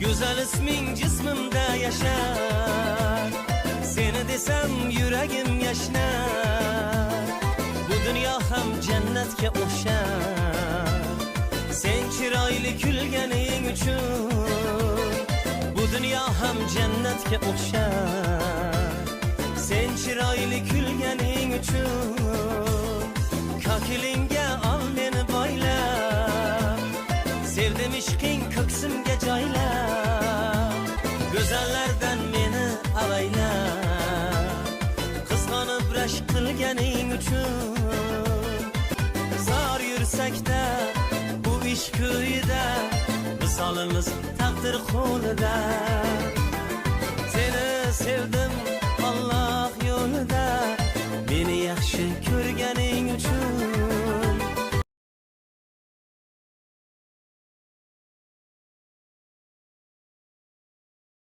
Güzel ismin cismimde yaşar. Seni desem yüreğim yaşnar. Bu dünya ham cennetke o'xshar. Sen chiroyli kulganing uchun bu dünya ham cennetke o'xshar. Sen chiroyli kulganing uchun kokilinga ol meni boylab. Sevdim ishqing ko'ksimga joylab. Go'zallardan meni avayla. Qizg'onib rashk qilganing uchun zor yursakda bu ishq uyida visolimiz taqdir qo'lida. Seni sevdim